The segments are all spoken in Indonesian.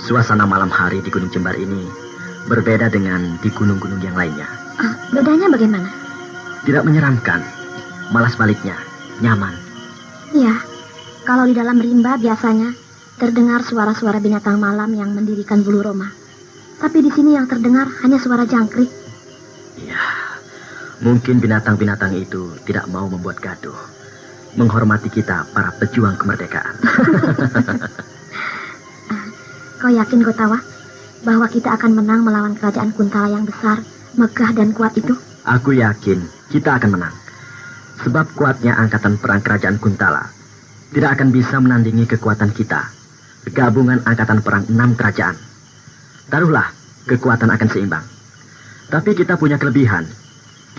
Suasana malam hari di Gunung Jembar ini berbeda dengan di gunung-gunung yang lainnya. Bedanya bagaimana? Tidak menyeramkan, malah sebaliknya, nyaman. Iya, kalau di dalam rimba biasanya terdengar suara-suara binatang malam yang mendirikan bulu roma. Tapi di sini yang terdengar hanya suara jangkrik. Ya, mungkin binatang-binatang itu tidak mau membuat gaduh, menghormati kita para pejuang kemerdekaan. Kau yakin, Gotawa, bahwa kita akan menang melawan kerajaan Kuntala yang besar, megah dan kuat itu? Aku yakin kita akan menang. Sebab kuatnya angkatan perang kerajaan Kuntala tidak akan bisa menandingi kekuatan kita, gabungan angkatan perang 6 kerajaan. Taruhlah, kekuatan akan seimbang. Tapi kita punya kelebihan.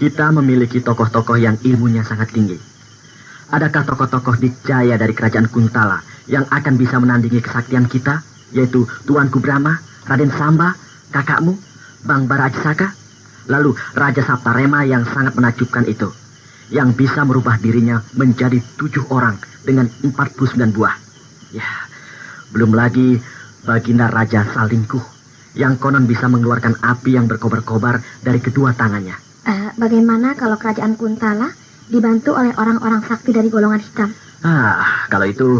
Kita memiliki tokoh-tokoh yang ilmunya sangat tinggi. Adakah tokoh-tokoh dikjaya dari kerajaan Kuntala yang akan bisa menandingi kesaktian kita, yaitu Tuanku Brahma, Raden Samba, kakakmu, Bang Bara Ajisaka, lalu Raja Saptarema yang sangat menakjubkan itu, yang bisa merubah dirinya menjadi 7 orang dengan 49 buah. Ya, belum lagi Baginda Raja Salingkuh, yang konon bisa mengeluarkan api yang berkobar-kobar dari kedua tangannya. Bagaimana kalau kerajaan Kuntala dibantu oleh orang-orang sakti dari golongan hitam? Kalau itu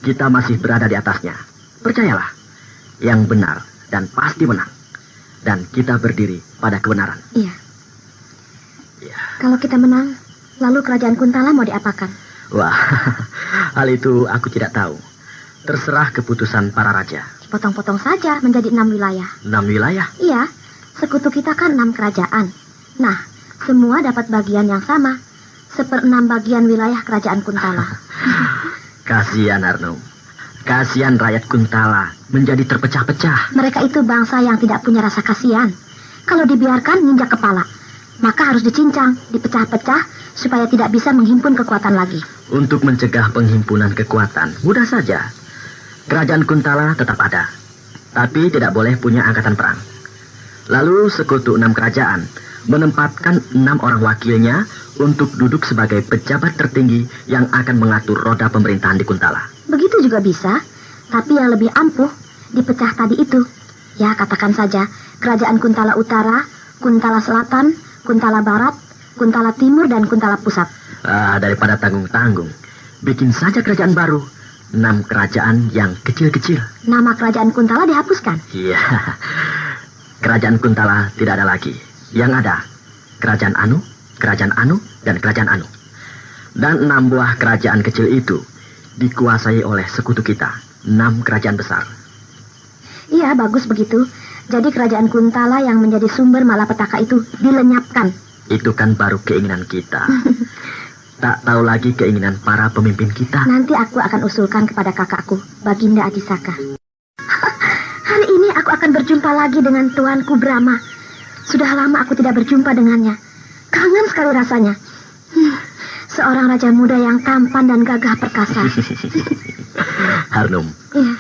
kita masih berada di atasnya. Percayalah, yang benar dan pasti menang. Dan kita berdiri pada kebenaran. Iya. Kalau kita menang, lalu kerajaan Kuntala mau diapakan? Wah, hal itu aku tidak tahu. Terserah keputusan para raja. Potong-potong saja menjadi 6 wilayah. 6 wilayah? Iya, sekutu kita kan 6 kerajaan. Nah, semua dapat bagian yang sama, 1/6 bagian wilayah kerajaan Kuntala. Kasihan Arnum. Kasihan rakyat Kuntala menjadi terpecah-pecah. Mereka itu bangsa yang tidak punya rasa kasihan. Kalau dibiarkan nginjak kepala, maka harus dicincang, dipecah-pecah, supaya tidak bisa menghimpun kekuatan lagi. Untuk mencegah penghimpunan kekuatan, mudah saja. Kerajaan Kuntala tetap ada, tapi tidak boleh punya angkatan perang. Lalu sekutu 6 kerajaan menempatkan 6 orang wakilnya untuk duduk sebagai pejabat tertinggi yang akan mengatur roda pemerintahan di Kuntala. Begitu juga bisa, tapi yang lebih ampuh dipecah tadi itu. Ya, katakan saja kerajaan Kuntala Utara, Kuntala Selatan, Kuntala Barat, Kuntala Timur, dan Kuntala Pusat. Daripada tanggung-tanggung, bikin saja kerajaan baru. 6 kerajaan yang kecil-kecil. Nama kerajaan Kuntala dihapuskan? Iya, kerajaan Kuntala tidak ada lagi. Yang ada, kerajaan Anu, dan kerajaan Anu. Dan 6 buah kerajaan kecil itu dikuasai oleh sekutu kita, 6 kerajaan besar. Iya, bagus begitu. Jadi kerajaan Kuntala yang menjadi sumber malapetaka itu dilenyapkan. Itu kan baru keinginan kita. Tak tahu lagi keinginan para pemimpin kita. Nanti aku akan usulkan kepada kakakku, Baginda Ajisaka. Hari ini aku akan berjumpa lagi dengan Tuanku Brahma. Sudah lama aku tidak berjumpa dengannya. Kangen sekali rasanya. Seorang raja muda yang tampan dan gagah perkasa. Harnum, Iya.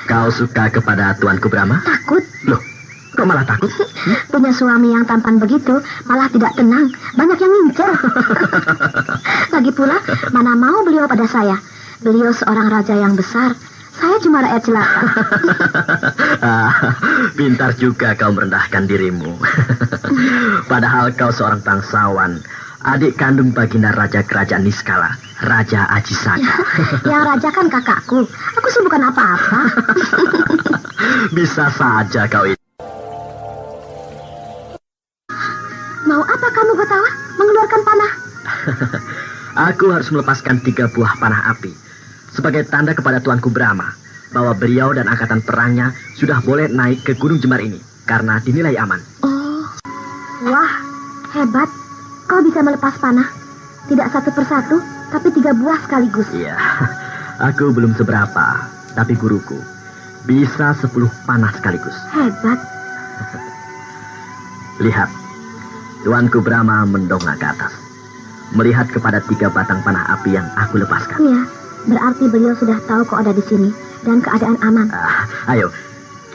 kau suka kepada Tuanku Brahma? Takut? Loh, kok malah takut? Punya suami yang tampan begitu, malah tidak tenang. Banyak yang ngincer. Lagi pula, mana mau beliau pada saya? Beliau seorang raja yang besar. Saya cuma rakyat jelata. Pintar juga kau merendahkan dirimu. Padahal kau seorang bangsawan, adik kandung Baginda Raja Kerajaan Niskala, Raja Ajisaka. Yang raja kan kakakku. Aku sih bukan apa-apa. Bisa saja kau itu. Mau apa kamu, Gotawa? Mengeluarkan panah? Aku harus melepaskan 3 buah panah api sebagai tanda kepada Tuanku Brahma bahwa beliau dan angkatan perangnya sudah boleh naik ke Gunung Jembar ini karena dinilai aman. Oh, wah, hebat. Kau bisa melepas panah. Tidak satu persatu, tapi 3 buah sekaligus. Iya, aku belum seberapa, tapi guruku bisa 10 panah sekaligus. Hebat. Lihat, Tuanku Brahma mendongak ke atas, melihat kepada 3 batang panah api yang aku lepaskan. Iya, berarti beliau sudah tahu kau ada di sini dan keadaan aman. Ayo,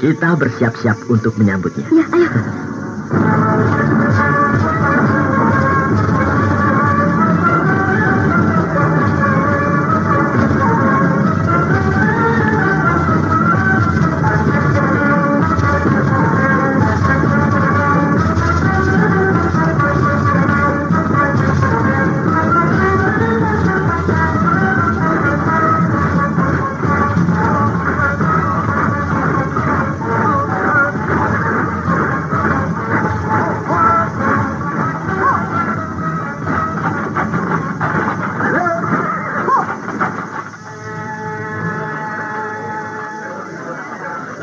kita bersiap-siap untuk menyambutnya. Iya, ayo.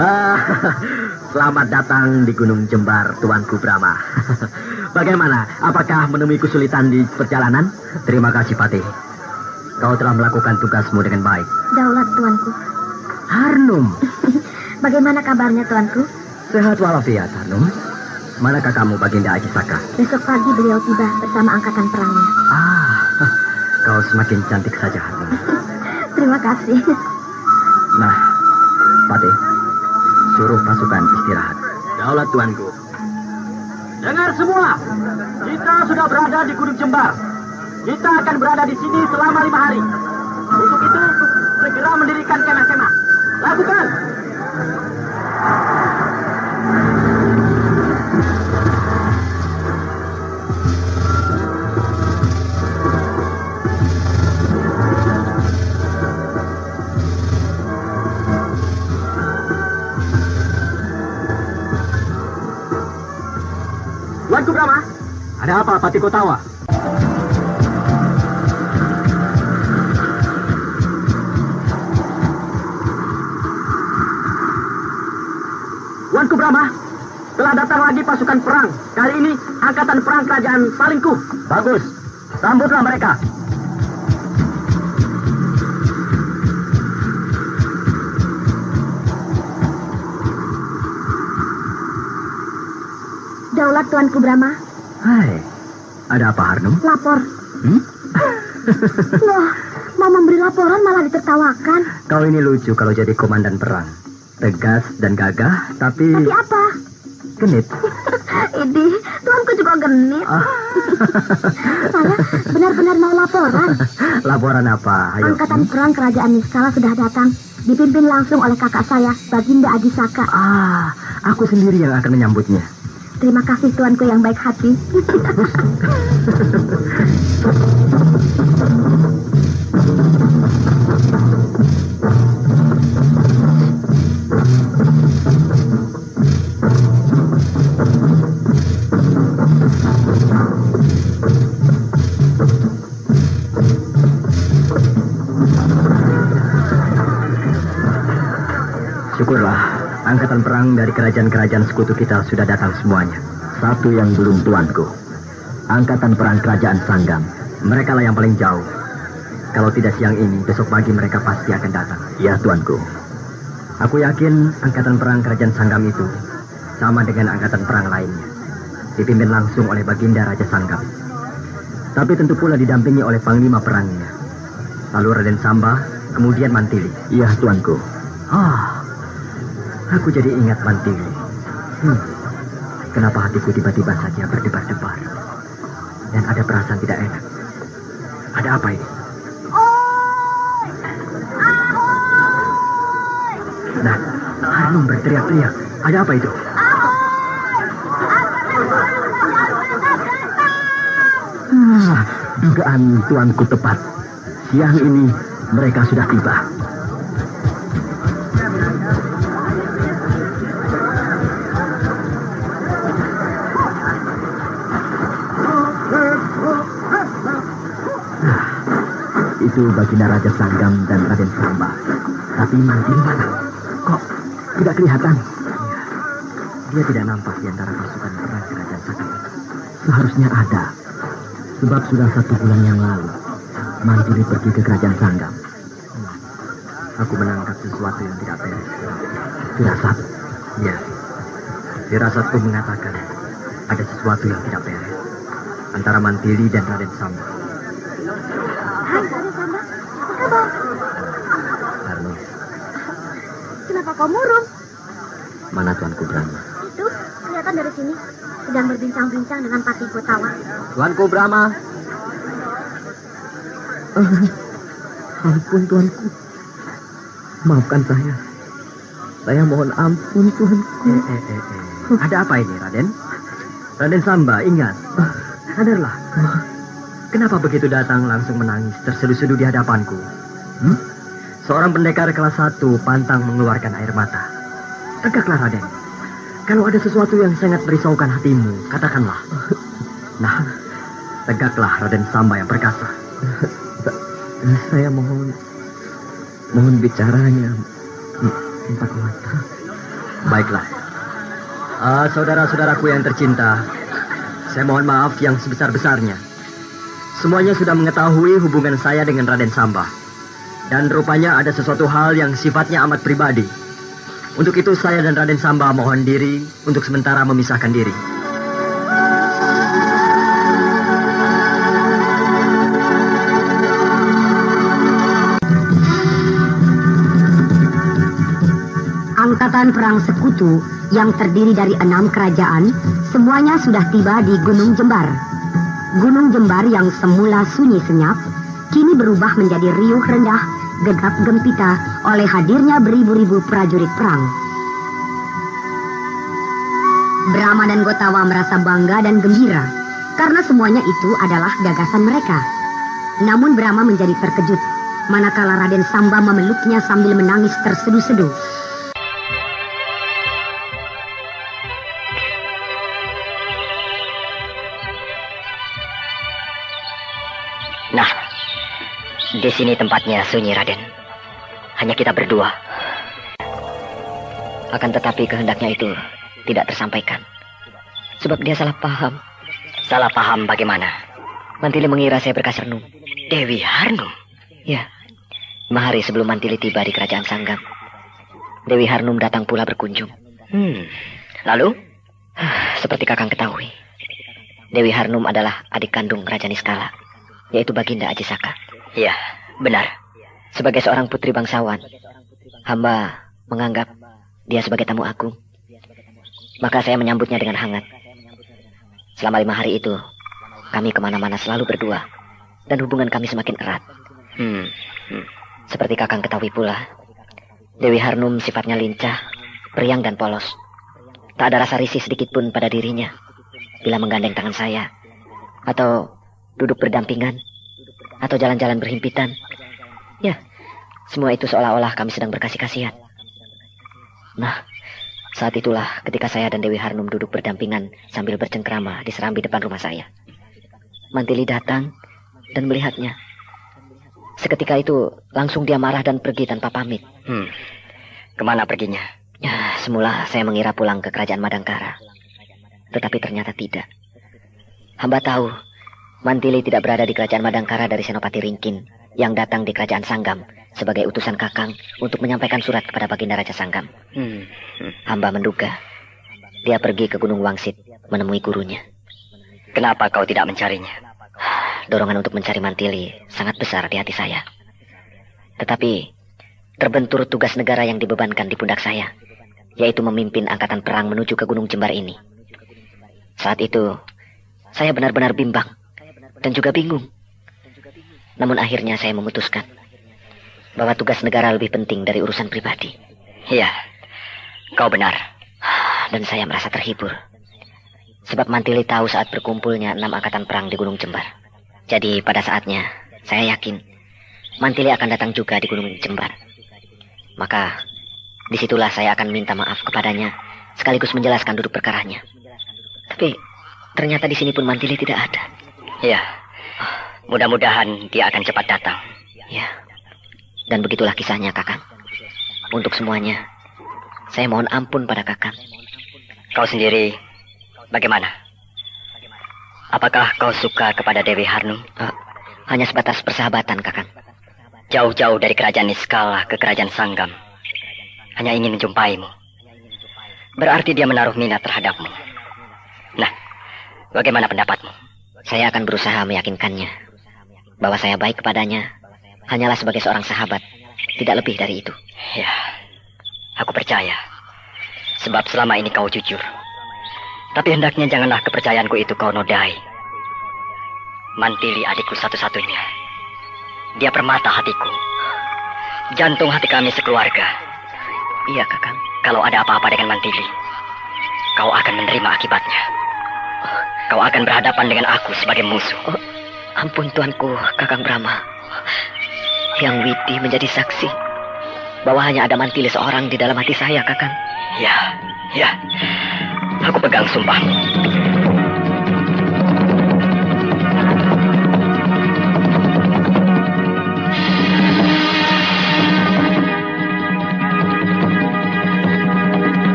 Ah, selamat datang di Gunung Jembar, Tuanku Brahma. Bagaimana? Apakah menemui kesulitan di perjalanan? Terima kasih, Patih. Kau telah melakukan tugasmu dengan baik. Daulat, Tuanku. Harnum. Bagaimana kabarnya, Tuanku? Sehat walafiat, Harnum. Manakah kamu, Baginda Ajisaka? Besok pagi beliau tiba bersama angkatan perangnya. Kau semakin cantik saja, Harnum. Terima kasih. Nah, Patih, suruh pasukan istirahat. Daulat, Tuanku. Dengar semua, kita sudah berada di Gunung Jembar. Kita akan berada di sini selama 5 hari. Untuk itu, segera mendirikan kemah-kemah. Lakukan! Tuanku Brahma, ada apa, Patih Kotawa? Tuanku Brahma, telah datang lagi pasukan perang. Kali ini angkatan perang kerajaan Salingkuh. Bagus, sambutlah mereka. Daulat, Tuanku Brahma. Hai, ada apa, Harnum? Lapor. Loh, mau memberi laporan malah ditertawakan. Kau ini lucu kalau jadi komandan perang. Tegas dan gagah, tapi apa? genit. Idih, Tuanku juga genit. Saya benar-benar mau laporan. Laporan apa? Ayo. Angkatan perang kerajaan Niskala sudah datang. Dipimpin langsung oleh kakak saya, Baginda Ajisaka. Aku sendiri yang akan menyambutnya. Terima kasih Tuanku yang baik hati. Syukurlah, angkatan perang dari kerajaan-kerajaan sekutu kita sudah datang semuanya. Satu yang belum, Tuanku. Angkatan perang kerajaan Sanggam. Mereka lah yang paling jauh. Kalau tidak siang ini, besok pagi mereka pasti akan datang. Ya, Tuanku. Aku yakin angkatan perang kerajaan Sanggam itu sama dengan angkatan perang lainnya. Dipimpin langsung oleh Baginda Raja Sanggam. Tapi tentu pula didampingi oleh panglima perangnya. Lalu Raden Samba, kemudian Mantili. Iya, Tuanku. Aku jadi ingat Mantili. Kenapa hatiku tiba-tiba saja berdebar-debar? Dan ada perasaan tidak enak. Ada apa ini? Nah, Harnum berteriak-teriak. Ada apa itu? Dugaan Tuanku tepat. Siang ini mereka sudah tiba. Itu Baginda Raja Sanggam dan Raden Samba. Tapi Mantili mana? Kok tidak kelihatan? Dia tidak nampak di antara pasukan perang kerajaan Sanggam. Seharusnya ada. Sebab sudah 1 bulan yang lalu Mantili pergi ke kerajaan Sanggam. Aku menangkap sesuatu yang tidak beres. Firasat? Ya. Firasatku mengatakan ada sesuatu yang tidak beres antara Mantili dan Raden Samba. Hai, Raden Samba. Apa kabar? Harnum, Kenapa kau murung? mana Tuanku Brahma? Itu kelihatan dari sini sedang berbincang-bincang dengan Patih Kotawa. Tuanku Brahma. Ampun, Tuanku. Maafkan saya. Saya mohon ampun, Tuanku. Ada apa ini, Raden? Raden Samba, ingat. Sadarlah. Kenapa begitu datang langsung menangis, terseduh-seduh di hadapanku? Seorang pendekar kelas 1 pantang mengeluarkan air mata. Tegaklah, Raden. Kalau ada sesuatu yang sangat merisaukan hatimu, katakanlah. Nah, tegaklah, Raden Samba yang perkasa. Saya mohon bicaranya 4 mata. Baiklah. Saudara-saudaraku yang tercinta, saya mohon maaf yang sebesar-besarnya. Semuanya sudah mengetahui hubungan saya dengan Raden Samba. Dan rupanya ada sesuatu hal yang sifatnya amat pribadi. Untuk itu saya dan Raden Samba mohon diri untuk sementara memisahkan diri. Angkatan perang sekutu yang terdiri dari 6 kerajaan semuanya sudah tiba di Gunung Jembar. Gunung Jembar yang semula sunyi senyap kini berubah menjadi riuh rendah, gegap gempita oleh hadirnya beribu-ribu prajurit perang. Brahma dan Gotawa merasa bangga dan gembira karena semuanya itu adalah gagasan mereka. Namun Brahma menjadi terkejut manakala Raden Samba memeluknya sambil menangis terseduh-seduh. Nah, di sini tempatnya sunyi, Raden. Hanya kita berdua. Akan tetapi kehendaknya itu tidak tersampaikan. Sebab dia salah paham. Salah paham bagaimana? Mantili mengira saya berkas Renum. Dewi Harnum? Ya. 5 hari sebelum Mantili tiba di kerajaan Sanggam, Dewi Harnum datang pula berkunjung. Lalu? Seperti Kakang ketahui, Dewi Harnum adalah adik kandung Raja Niskala, yaitu Baginda Aji Saka. Iya, benar. Sebagai seorang putri bangsawan, hamba menganggap dia sebagai tamu agung. Maka saya menyambutnya dengan hangat. Selama 5 hari itu, kami kemana-mana selalu berdua, dan hubungan kami semakin erat. Seperti Kakang ketahui pula, Dewi Harnum sifatnya lincah, periang dan polos. Tak ada rasa risih sedikit pun pada dirinya bila menggandeng tangan saya, atau duduk berdampingan, atau jalan-jalan berhimpitan. Ya, semua itu seolah-olah kami sedang berkasih-kasihan. Nah, saat itulah ketika saya dan Dewi Harnum duduk berdampingan sambil bercengkrama di serambi depan rumah saya, Mantili datang dan melihatnya. Seketika itu langsung dia marah dan pergi tanpa pamit. Kemana perginya? Ya, semula saya mengira pulang ke kerajaan Madangkara, tetapi ternyata tidak. Hamba tahu Mantili tidak berada di kerajaan Madangkara dari Senopati Ringkin yang datang di kerajaan Sanggam sebagai utusan Kakang untuk menyampaikan surat kepada Baginda Raja Sanggam. Hamba menduga dia pergi ke Gunung Wangsit menemui gurunya. Kenapa kau tidak mencarinya? Dorongan untuk mencari Mantili sangat besar di hati saya. Tetapi terbentur tugas negara yang dibebankan di pundak saya, yaitu memimpin angkatan perang menuju ke Gunung Jembar ini. Saat itu saya benar-benar bimbang dan juga bingung. Namun akhirnya saya memutuskan bahwa tugas negara lebih penting dari urusan pribadi. Iya, kau benar. Dan saya merasa terhibur. Sebab Mantili tahu saat berkumpulnya 6 angkatan perang di Gunung Jembar. Jadi pada saatnya, saya yakin Mantili akan datang juga di Gunung Jembar. Maka disitulah saya akan minta maaf kepadanya, sekaligus menjelaskan duduk perkaranya. Tapi ternyata di sini pun Mantili tidak ada. Ya, mudah-mudahan dia akan cepat datang. Ya, dan begitulah kisahnya, Kakang. Untuk semuanya, saya mohon ampun pada Kakang. Kau sendiri, bagaimana? Apakah kau suka kepada Dewi Harnum? Hanya sebatas persahabatan, Kakang. Jauh-jauh dari kerajaan Niskala ke kerajaan Sanggam, hanya ingin menjumpaimu. Berarti dia menaruh minat terhadapmu. Nah, bagaimana pendapatmu? Saya akan berusaha meyakinkannya bahwa saya baik kepadanya hanyalah sebagai seorang sahabat, tidak lebih dari itu. Ya, aku percaya. Sebab selama ini kau jujur. Tapi hendaknya janganlah kepercayaanku itu kau nodai. Mantili adikku satu-satunya. Dia permata hatiku, jantung hati kami sekeluarga. Iya, Kakang. Kalau ada apa-apa dengan Mantili, kau akan menerima akibatnya. Kau akan berhadapan dengan aku sebagai musuh. Ampun tuanku, Kakang Brahma. Yang Widi menjadi saksi bahwa hanya ada Mantili seorang di dalam hati saya, Kakang. Ya. Aku pegang sumpahmu.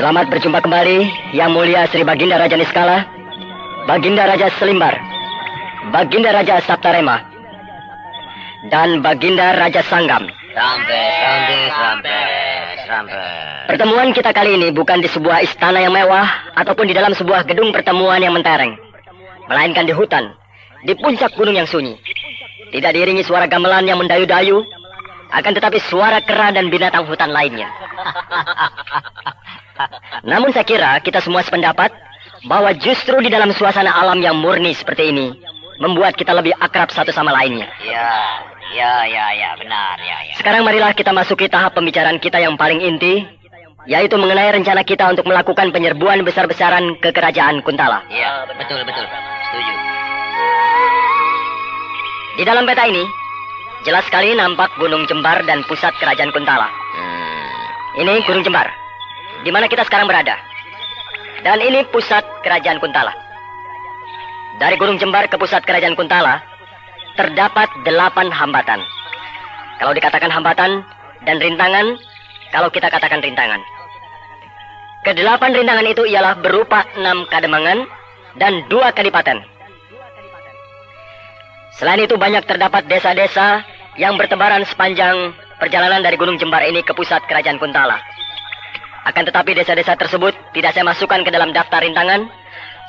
Selamat berjumpa kembali, Yang Mulia Sri Baginda Raja Niskala, Baginda Raja Selimbar, Baginda Raja Saptarema, dan Baginda Raja Sanggam. Sampai. Pertemuan kita kali ini bukan di sebuah istana yang mewah ataupun di dalam sebuah gedung pertemuan yang mentereng, melainkan di hutan, di puncak gunung yang sunyi. Tidak diiringi suara gamelan yang mendayu-dayu, akan tetapi suara kera dan binatang hutan lainnya. Namun saya kira kita semua sependapat bahwa justru di dalam suasana alam yang murni seperti ini membuat kita lebih akrab satu sama lainnya. Ya, benar, ya. Sekarang marilah kita masuki tahap pembicaraan kita yang paling inti, yaitu mengenai rencana kita untuk melakukan penyerbuan besar-besaran ke kerajaan Kuntala. Iya, betul. Setuju. Di dalam peta ini, jelas sekali nampak Gunung Jembar dan pusat kerajaan Kuntala. Ini Gunung Jembar, di mana kita sekarang berada. Dan ini pusat kerajaan Kuntala. Dari Gunung Jembar ke pusat kerajaan Kuntala, terdapat 8 hambatan. Kalau dikatakan hambatan, dan rintangan, kalau kita katakan rintangan. Ke-8 rintangan itu ialah berupa 6 kademangan dan 2 kadipaten. Selain itu banyak terdapat desa-desa yang bertebaran sepanjang perjalanan dari Gunung Jembar ini ke pusat kerajaan Kuntala. Akan tetapi desa-desa tersebut tidak saya masukkan ke dalam daftar rintangan,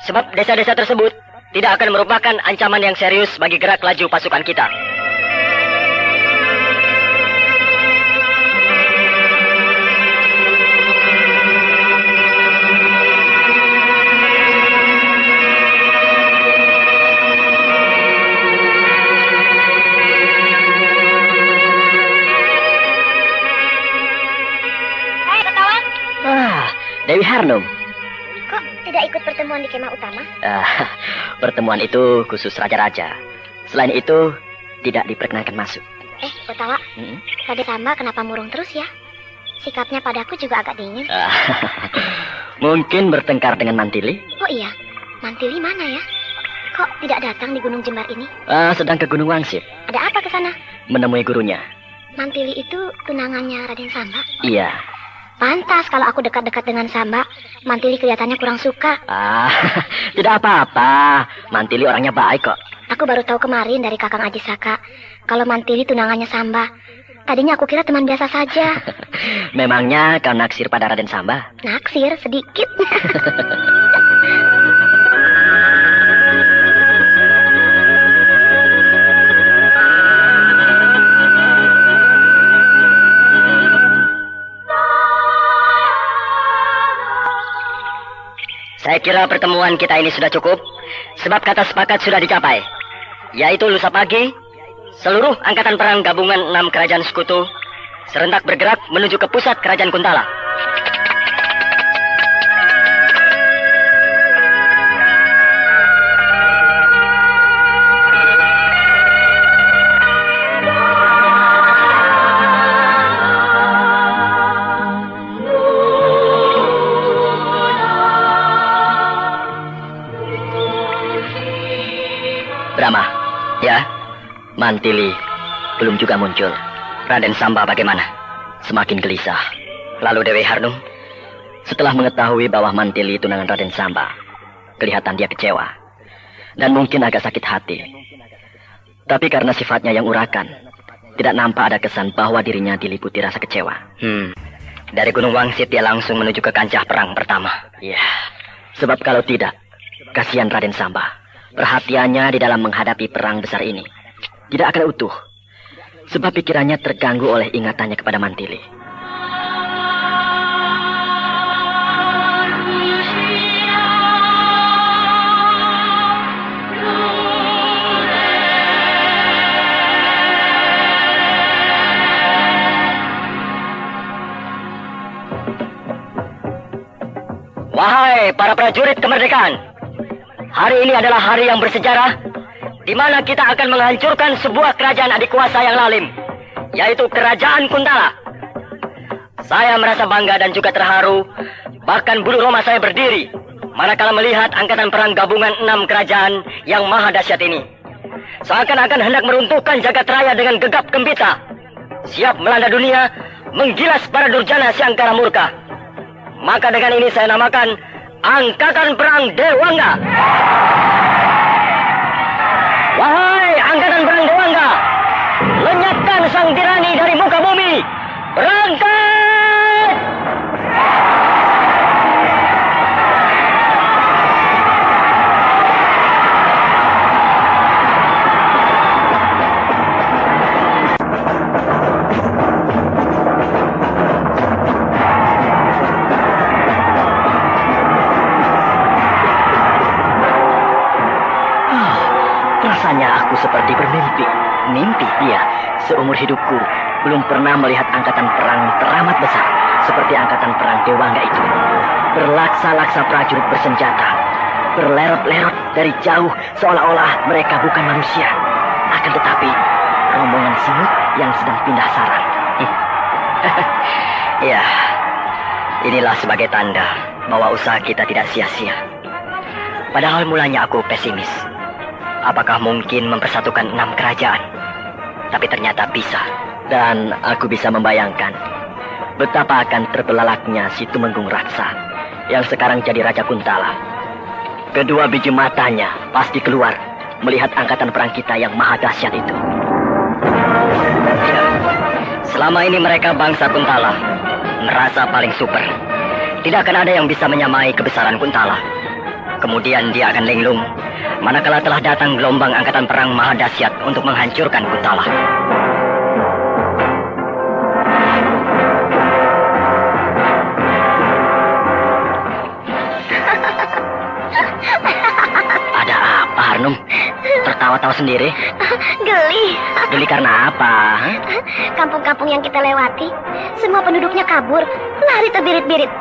sebab desa-desa tersebut tidak akan merupakan ancaman yang serius bagi gerak laju pasukan kita. Dewi Harnum. Kok tidak ikut pertemuan di kemah utama? Pertemuan itu khusus raja-raja. Selain itu, tidak diperkenankan masuk. Kotawa, Raden Samba kenapa murung terus ya? Sikapnya padaku juga agak dingin. Mungkin bertengkar dengan Mantili. Oh iya, Mantili mana ya? Kok tidak datang di Gunung Jembar ini? Sedang ke Gunung Wangsit. Ada apa ke sana? Menemui gurunya. Mantili itu tunangannya Raden Samba? Iya. Pantas kalau aku dekat-dekat dengan Samba, Mantili kelihatannya kurang suka. Tidak apa-apa. Mantili orangnya baik kok. Aku baru tahu kemarin dari Kakang Aji Saka kalau Mantili tunangannya Samba. Tadinya aku kira teman biasa saja. Memangnya kau naksir pada Raden Samba? Naksir sedikit. Saya kira pertemuan kita ini sudah cukup, sebab kata sepakat sudah dicapai, yaitu lusa pagi, seluruh angkatan perang gabungan 6 kerajaan sekutu serentak bergerak menuju ke pusat kerajaan Kuntala. Brahma, ya, Mantili belum juga muncul. Raden Samba bagaimana? Semakin gelisah. Lalu Dewi Harnum, setelah mengetahui bahwa Mantili tunangan Raden Samba, kelihatan dia kecewa dan mungkin agak sakit hati. Tapi karena sifatnya yang urakan, tidak nampak ada kesan bahwa dirinya diliputi rasa kecewa. Dari Gunung Wangsit dia langsung menuju ke kancah perang pertama. Ya, sebab kalau tidak, kasihan Raden Samba. Perhatiannya di dalam menghadapi perang besar ini tidak akan utuh, sebab pikirannya terganggu oleh ingatannya kepada Mantili. Wahai para prajurit kemerdekaan, hari ini adalah hari yang bersejarah, di mana kita akan menghancurkan sebuah kerajaan adik kuasa yang lalim, yaitu kerajaan Kuntala. Saya merasa bangga dan juga terharu, bahkan bulu roma saya berdiri, manakala melihat angkatan perang gabungan 6 kerajaan yang maha dahsyat ini. Seakan-akan hendak meruntuhkan jagat raya dengan gegap gempita, siap melanda dunia, menggilas para durjana si angkara murka. Maka dengan ini saya namakan Angkatan Perang Dewangga. Wahai Angkatan Perang Dewangga, lenyapkan sang tirani dari muka bumi. Berangkat! Rasanya aku seperti bermimpi. Mimpi, iya. Seumur hidupku belum pernah melihat angkatan perang teramat besar seperti angkatan perang Dewangga itu. Berlaksa-laksa prajurit bersenjata, berlerot-lerot dari jauh seolah-olah mereka bukan manusia. Akan tetapi rombongan semut yang sedang pindah sarang. Ya, inilah sebagai tanda bahwa usaha kita tidak sia-sia. Padahal mulanya aku pesimis. Apakah mungkin mempersatukan 6 kerajaan? Tapi ternyata bisa. Dan aku bisa membayangkan betapa akan terbelalaknya si Tumenggung Raksa yang sekarang jadi Raja Kuntala. Kedua biji matanya pasti keluar melihat angkatan perang kita yang maha dahsyat itu. Ya, selama ini mereka bangsa Kuntala merasa paling super. Tidak akan ada yang bisa menyamai kebesaran Kuntala. Kemudian dia akan linglung manakala telah datang gelombang angkatan perang maha dahsyat untuk menghancurkan Kuntala. Ada apa, Harnum? Tertawa-tawa sendiri? Geli. Geli karena apa? Kampung-kampung yang kita lewati, semua penduduknya kabur, lari terbirit-birit.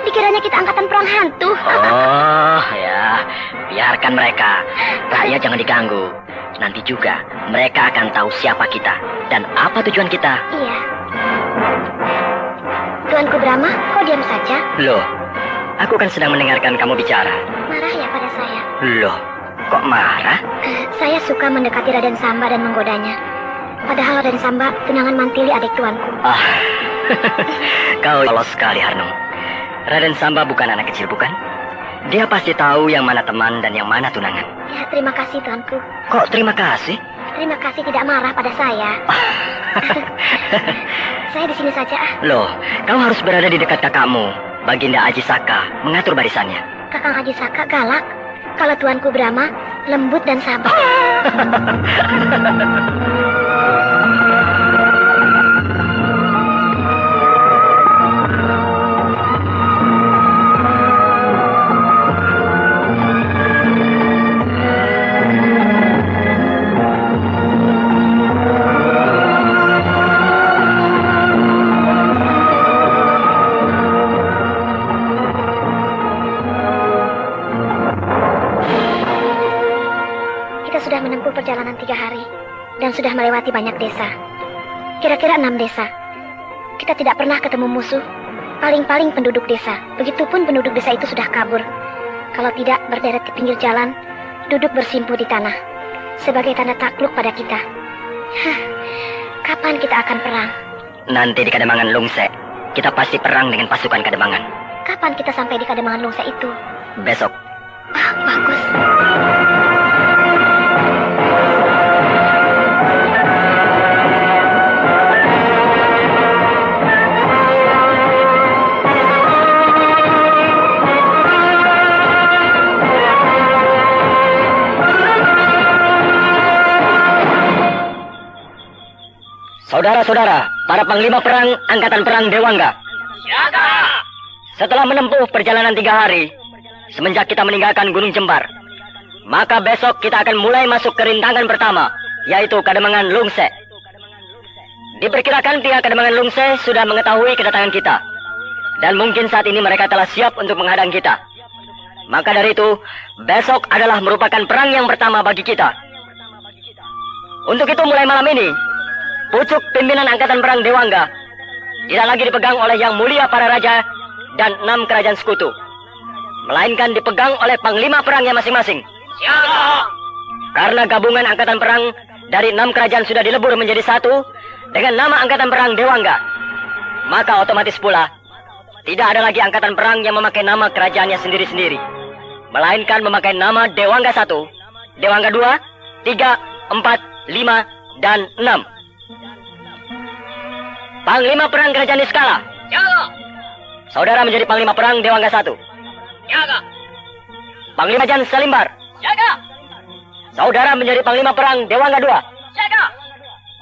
Dikiranya kita angkatan perang hantu. Oh, ya. Biarkan mereka. Rakyat jangan diganggu. Nanti juga mereka akan tahu siapa kita dan apa tujuan kita. Iya. Tuanku Brahma, kok diam saja? Loh, aku kan sedang mendengarkan kamu bicara. Marah ya pada saya? Loh, kok marah? Saya suka mendekati Raden Samba dan menggodanya. Padahal Raden Samba tunangan mantili adik tuanku. Ah, kau lolos sekali, Harnum. Raden Samba bukan anak kecil, bukan? Dia pasti tahu yang mana teman dan yang mana tunangan. Ya, terima kasih tuanku. Kok terima kasih? Terima kasih tidak marah pada saya. Saya di sini saja. Loh, kau harus berada di dekat kakakmu, Baginda Aji Saka, mengatur barisannya. Kakang Aji Saka galak. Kalau tuanku Brahma lembut dan sabar. Sudah menempuh perjalanan 3 hari dan sudah melewati banyak desa. Kira-kira 6 desa. Kita tidak pernah ketemu musuh. Paling-paling penduduk desa. Begitupun penduduk desa itu sudah kabur. Kalau tidak berderet di pinggir jalan, duduk bersimpuh di tanah. Sebagai tanda takluk pada kita. Kapan kita akan perang? Nanti di Kademangan Lungse, kita pasti perang dengan pasukan Kademangan. Kapan kita sampai di Kademangan Lungse itu? Besok. Bagus. Saudara-saudara, para panglima perang Angkatan Perang Dewangga. Siaga! Setelah menempuh perjalanan 3 hari, semenjak kita meninggalkan Gunung Jembar, maka besok kita akan mulai masuk ke rintangan pertama, yaitu Kademangan Lungse. Diperkirakan pihak Kademangan Lungse sudah mengetahui kedatangan kita, dan mungkin saat ini mereka telah siap untuk menghadang kita. Maka dari itu, besok adalah merupakan perang yang pertama bagi kita. Untuk itu mulai malam ini, pucuk pimpinan Angkatan Perang Dewangga tidak lagi dipegang oleh Yang Mulia para Raja dan 6 kerajaan sekutu, melainkan dipegang oleh panglima perangnya masing-masing. Siaga! Karena gabungan Angkatan Perang dari 6 kerajaan sudah dilebur menjadi satu dengan nama Angkatan Perang Dewangga, maka otomatis pula tidak ada lagi angkatan perang yang memakai nama kerajaannya sendiri-sendiri, melainkan memakai nama Dewangga 1, Dewangga 2, 3, 4, 5, dan 6. Panglima perang kerajaan Niskala. Jaga. Saudara menjadi panglima perang Dewangga 1. Jaga. Panglima Jan Salimbar. Jaga. Saudara menjadi panglima perang Dewangga 2. Jaga.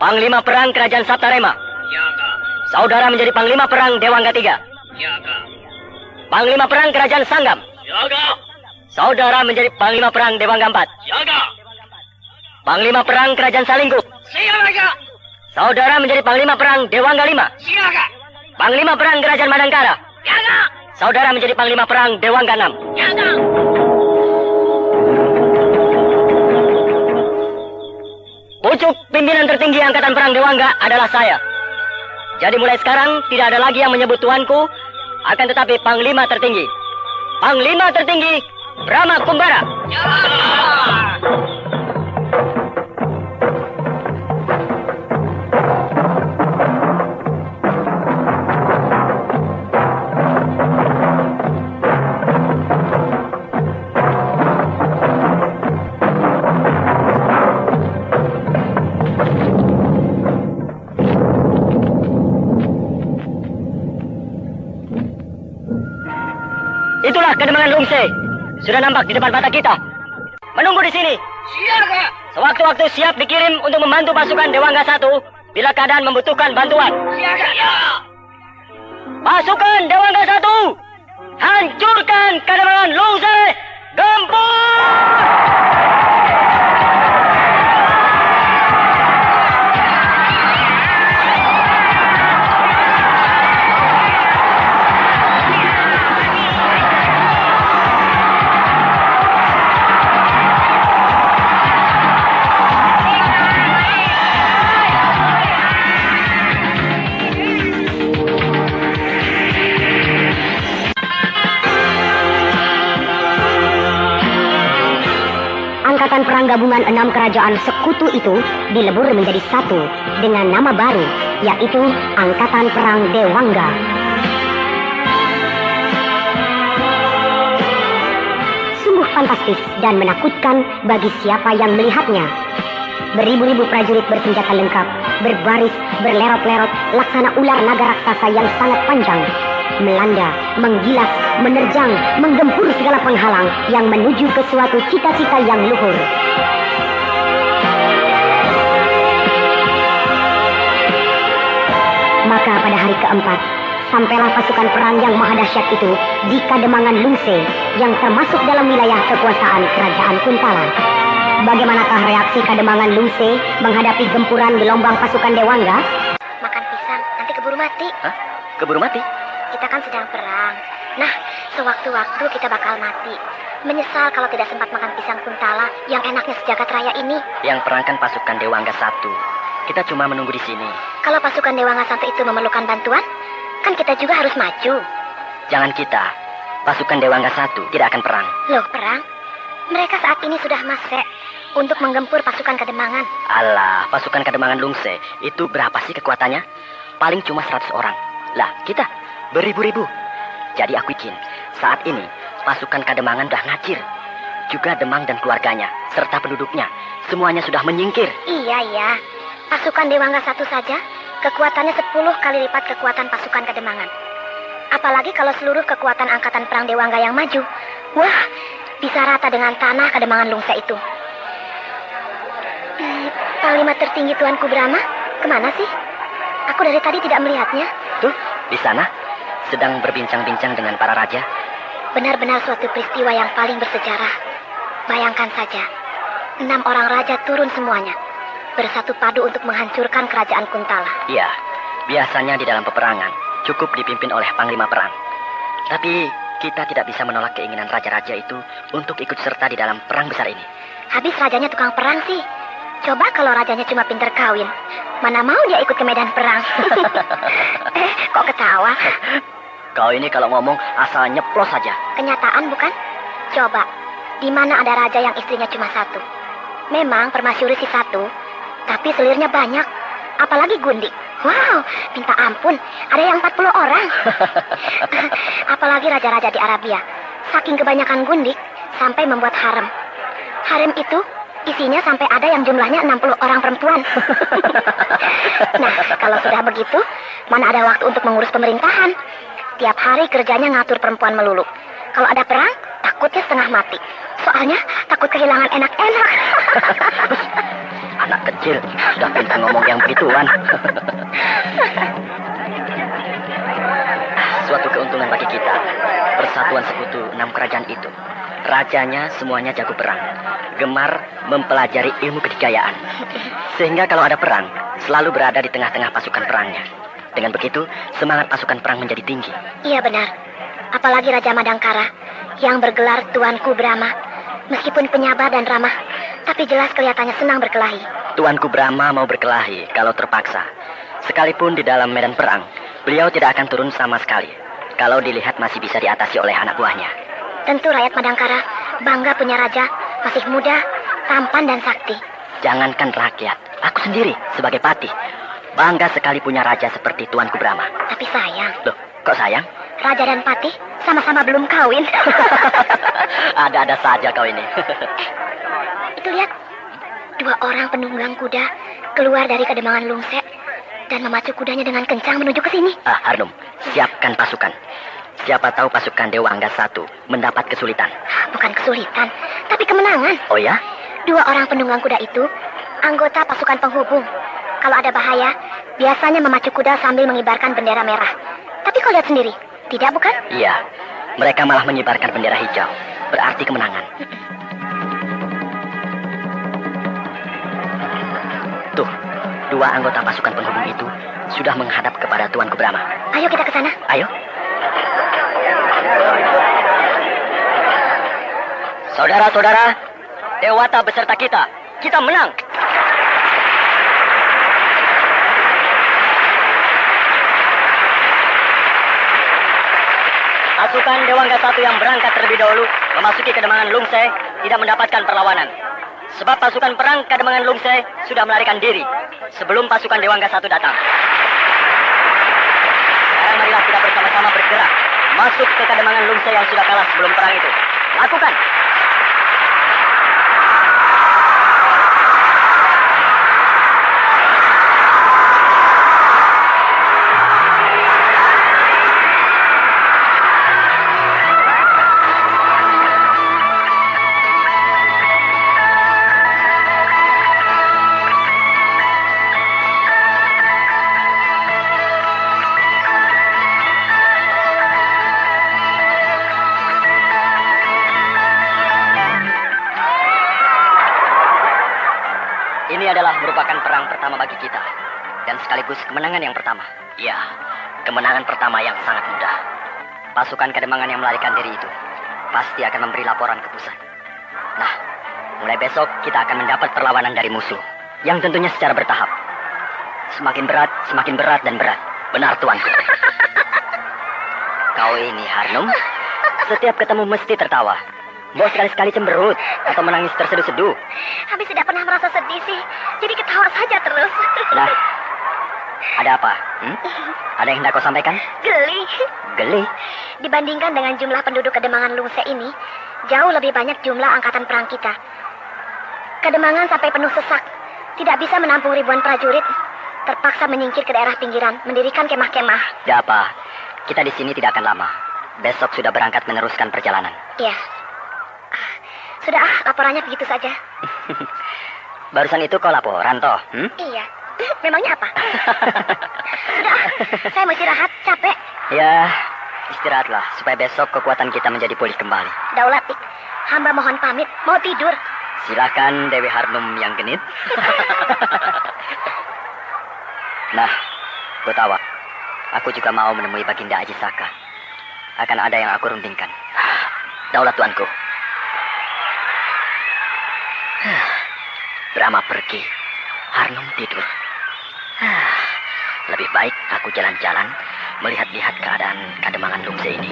Panglima perang kerajaan Saptarema. Jaga. Saudara menjadi panglima perang Dewangga 3. Jaga. Panglima perang kerajaan Sanggam. Jaga. Saudara menjadi panglima perang Dewangga 4. Jaga. Panglima perang kerajaan Salinggo. Siaga. Saudara menjadi panglima perang Dewangga 5. Siaga. Panglima perang kerajaan Madangkara. Jaga. Saudara menjadi panglima perang Dewangga 6. Jaga. Pucuk pimpinan tertinggi angkatan perang Dewangga adalah saya. Jadi mulai sekarang tidak ada lagi yang menyebut tuanku, akan tetapi panglima tertinggi. Panglima tertinggi Brahma Kumbara. Itulah Kademangan Lungse. Sudah nampak di depan mata kita. Menunggu di sini. Siaga. Sewaktu-waktu siap dikirim untuk membantu pasukan Dewangga 1 bila keadaan membutuhkan bantuan. Siaga. Pasukan Dewangga 1, hancurkan Kademangan Lungse. Gempur! Angkatan perang gabungan 6 kerajaan sekutu itu dilebur menjadi satu dengan nama baru, yaitu Angkatan Perang Dewangga. Sungguh fantastis dan menakutkan bagi siapa yang melihatnya. Beribu-ribu prajurit bersenjata lengkap, berbaris, berlerot-lerot, laksana ular naga raksasa yang sangat panjang, melanda, menggilas, menerjang, menggempur segala penghalang yang menuju ke suatu cita-cita yang luhur. Maka pada hari keempat, sampailah pasukan perang yang maha dahsyat itu di Kademangan Lungse yang termasuk dalam wilayah kekuasaan Kerajaan Kuntala. Bagaimanakah reaksi Kademangan Lungse menghadapi gempuran gelombang pasukan Dewangga? Makan pisang, nanti keburu mati. Hah? Keburu mati? Kita kan sedang perang. Nah, sewaktu-waktu kita bakal mati. Menyesal kalau tidak sempat makan pisang Kuntala yang enaknya sejagat raya ini. Yang perangkan pasukan Dewangga 1. Kita cuma menunggu di sini. Kalau pasukan Dewangga 1 itu memerlukan bantuan, kan kita juga harus maju. Jangan kita. Pasukan Dewangga 1 tidak akan perang. Loh, perang? Mereka saat ini sudah masuk untuk menggempur pasukan Kademangan. Alah, pasukan Kademangan Lungse itu berapa sih kekuatannya? Paling cuma 100 orang. Lah, kita beribu-ribu. Jadi aku yakin saat ini pasukan Kademangan sudah ngacir. Juga Demang dan keluarganya serta penduduknya semuanya sudah menyingkir. Iya. Pasukan Dewangga 1 saja kekuatannya 10 kali lipat kekuatan pasukan Kademangan. Apalagi kalau seluruh kekuatan angkatan perang Dewangga yang maju. Wah, bisa rata dengan tanah Kademangan Lungse itu. Panglima tertinggi Tuanku Brahma, kemana sih? Aku dari tadi tidak melihatnya. Tuh, di sana sedang berbincang-bincang dengan para raja. Benar-benar suatu peristiwa yang paling bersejarah. Bayangkan saja, 6 orang raja turun semuanya, bersatu padu untuk menghancurkan kerajaan Kuntala. Iya, biasanya di dalam peperangan cukup dipimpin oleh panglima perang. Tapi kita tidak bisa menolak keinginan raja-raja itu untuk ikut serta di dalam perang besar ini. Habis rajanya tukang perang sih. Coba kalau rajanya cuma pinter kawin, mana mau dia ikut ke medan perang. Kok ketawa? Kau ini kalau ngomong asal nyeplos saja. Kenyataan bukan? Coba, di mana ada raja yang istrinya cuma satu? Memang permasyuri sih satu, tapi selirnya banyak. Apalagi Gundi. Wow, minta ampun, ada yang 40 orang. Apalagi raja-raja di Arabia. Saking kebanyakan gundik, sampai membuat harem. Harem itu isinya sampai ada yang jumlahnya 60 orang perempuan. Nah, kalau sudah begitu, mana ada waktu untuk mengurus pemerintahan. Tiap hari kerjanya ngatur perempuan melulu. Kalau ada perang, takutnya setengah mati. Soalnya takut kehilangan enak-enak. Anak kecil sudah pintar ngomong yang begituan. Suatu keuntungan bagi kita. Persatuan sekutu 6 kerajaan itu. Rajanya semuanya jago perang. Gemar mempelajari ilmu kedikayaan. Sehingga kalau ada perang, selalu berada di tengah-tengah pasukan perangnya. Dengan begitu, semangat pasukan perang menjadi tinggi. Iya benar. Apalagi Raja Madangkara yang bergelar Tuanku Brahma. Meskipun penyabar dan ramah, tapi jelas kelihatannya senang berkelahi. Tuanku Brahma mau berkelahi kalau terpaksa. Sekalipun di dalam medan perang, beliau tidak akan turun sama sekali. Kalau dilihat masih bisa diatasi oleh anak buahnya. Tentu rakyat Madangkara bangga punya raja, masih muda, tampan dan sakti. Jangankan rakyat, aku sendiri sebagai patih bangga sekali punya raja seperti Tuanku Brahma. Tapi sayang, Loh, kok sayang? raja dan patih sama-sama belum kawin. Ada-ada saja kau ini. Itu lihat, 2 orang penunggang kuda keluar dari kedemangan Lungse dan memacu kudanya dengan kencang menuju ke sini. Harnum, siapkan pasukan. Siapa tahu pasukan Dewa Angga 1 mendapat kesulitan. Bukan kesulitan, tapi kemenangan. Oh ya? 2 orang penunggang kuda itu anggota pasukan penghubung. Kalau ada bahaya, biasanya memacu kuda sambil mengibarkan bendera merah. Tapi kau lihat sendiri, tidak bukan? Iya, mereka malah mengibarkan bendera hijau. Berarti kemenangan. Tuh, 2 anggota pasukan penghubung itu sudah menghadap kepada Tuanku Brahma. Ayo kita ke sana. Ayo. Saudara-saudara, Dewata beserta kita menang. Pasukan Dewangga 1 yang berangkat terlebih dahulu memasuki Kademangan Lungse tidak mendapatkan perlawanan. Sebab pasukan perang Kademangan Lungse sudah melarikan diri sebelum pasukan Dewangga 1 datang. Sekarang marilah kita bersama-sama bergerak masuk ke Kademangan Lungse yang sudah kalah sebelum perang itu. Lakukan! Ini adalah merupakan perang pertama bagi kita. Dan sekaligus kemenangan yang pertama. Ya, kemenangan pertama yang sangat mudah. Pasukan Kademangan yang melarikan diri itu pasti akan memberi laporan ke pusat. Nah, mulai besok kita akan mendapat perlawanan dari musuh. Yang tentunya secara bertahap. Semakin berat dan berat. Benar, tuanku. Kau ini, Harnum, setiap ketemu mesti tertawa. Mau sekali-sekali cemberut atau menangis terseduh-seduh. Habis tidak pernah merasa sedih sih, jadi ketawa saja terus. Nah, ada apa? Ada yang hendak kau sampaikan? Geli. Geli? Dibandingkan dengan jumlah penduduk Kademangan Lungse ini, jauh lebih banyak jumlah angkatan perang kita. Kademangan sampai penuh sesak, tidak bisa menampung ribuan prajurit. Terpaksa menyingkir ke daerah pinggiran, mendirikan kemah-kemah. Tidak apa, kita di sini tidak akan lama. Besok sudah berangkat meneruskan perjalanan. Iya. Sudah, laporannya begitu saja. Barusan itu kau laporan, toh? Iya. Memangnya apa? Sudah, saya mau istirahat, capek. Ya, istirahatlah supaya besok kekuatan kita menjadi pulih kembali. Daulat, hamba mohon pamit, mau tidur. Silakan Dewi Harnum yang genit. Nah, Gotawa, aku juga mau menemui Baginda Aji Saka. Akan ada yang aku rundingkan. Daulat tuanku. Brahma pergi, Harnum tidur. Lebih baik aku jalan-jalan melihat-lihat keadaan Kademangan Lungse ini.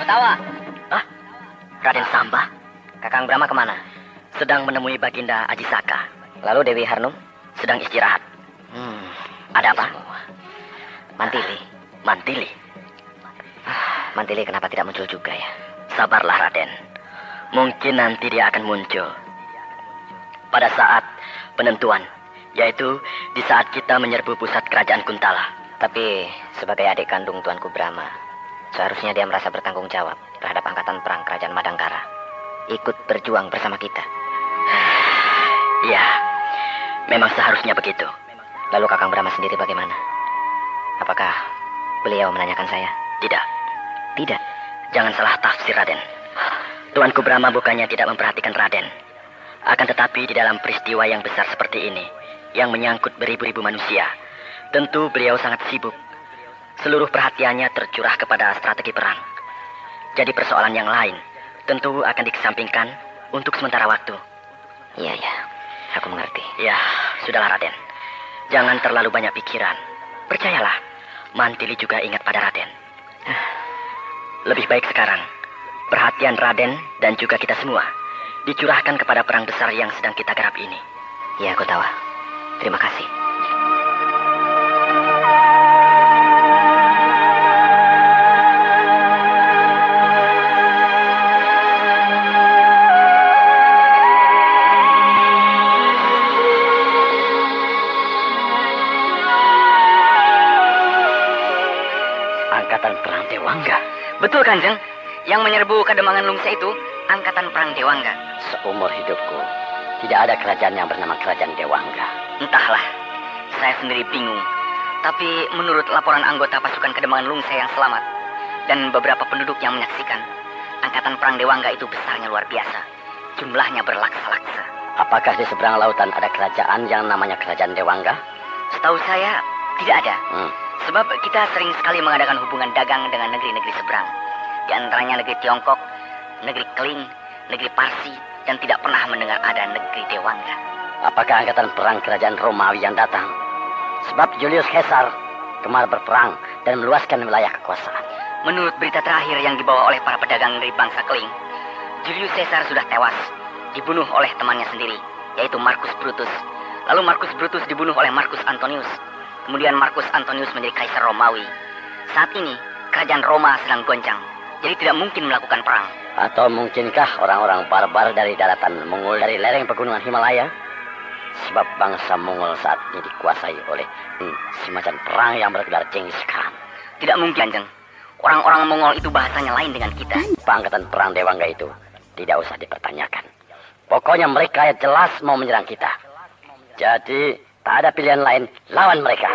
Ketawa. Ah, Raden Samba. Kakang Brahma kemana? Sedang menemui Baginda Ajisaka. Lalu Dewi Harnum? Sedang istirahat. Ada apa? Mantili. Mantili? Mantili kenapa tidak muncul juga ya? Sabarlah Raden. Mungkin nanti dia akan muncul. Pada saat penentuan. Yaitu di saat kita menyerbu pusat kerajaan Kuntala. Tapi sebagai adik kandung Tuanku Brahma, seharusnya dia merasa bertanggung jawab terhadap angkatan perang kerajaan Madangkara. Ikut berjuang bersama kita. Iya, memang seharusnya begitu. Lalu Kakang Brahma sendiri bagaimana? Apakah beliau menanyakan saya? Tidak. Tidak. Jangan salah tafsir Raden. Tuanku Brahma bukannya tidak memperhatikan Raden. Akan tetapi di dalam peristiwa yang besar seperti ini, yang menyangkut beribu-ribu manusia, tentu beliau sangat sibuk. Seluruh perhatiannya tercurah kepada strategi perang. Jadi persoalan yang lain tentu akan dikesampingkan untuk sementara waktu. Iya, aku mengerti. Ya, sudahlah Raden. Jangan terlalu banyak pikiran. Percayalah, Mantili juga ingat pada Raden. Lebih baik sekarang, perhatian Raden dan juga kita semua dicurahkan kepada perang besar yang sedang kita garap ini. Ya, aku tahu. Terima kasih. Angkatan perang Dewangga. Betul, Kanjeng. Yang menyerbu Kademangan Lungse itu angkatan perang Dewangga. Seumur hidupku tidak ada kerajaan yang bernama kerajaan Dewangga. Entahlah, saya sendiri bingung. Tapi menurut laporan anggota pasukan Kademangan Lungse yang selamat dan beberapa penduduk yang menyaksikan, angkatan perang Dewangga itu besarnya luar biasa. Jumlahnya berlaksa-laksa. Apakah di seberang lautan ada kerajaan yang namanya kerajaan Dewangga? Setahu saya tidak ada. Sebab kita sering sekali mengadakan hubungan dagang dengan negeri-negeri seberang. Di antaranya negeri Tiongkok, negeri Keling, negeri Parsi, dan tidak pernah mendengar ada negeri Dewangga. Apakah angkatan perang kerajaan Romawi yang datang? Sebab Julius Caesar gemar berperang dan meluaskan wilayah kekuasaan. Menurut berita terakhir yang dibawa oleh para pedagang dari bangsa Keling, Julius Caesar sudah tewas, dibunuh oleh temannya sendiri, yaitu Marcus Brutus. Lalu Marcus Brutus dibunuh oleh Marcus Antonius. Kemudian Marcus Antonius menjadi kaisar Romawi. Saat ini, kerajaan Roma sedang goncang. Jadi tidak mungkin melakukan perang. Atau mungkinkah orang-orang barbar dari daratan Mongol dari lereng pegunungan Himalaya? Sebab bangsa Mongol saat ini dikuasai oleh semacam perang yang bergelar Genghis Khan. Tidak mungkin, Kanjeng. Orang-orang Mongol itu bahasanya lain dengan kita. Angkatan perang Dewangga itu tidak usah dipertanyakan. Pokoknya mereka jelas mau menyerang kita. Jadi tak ada pilihan lain, lawan mereka.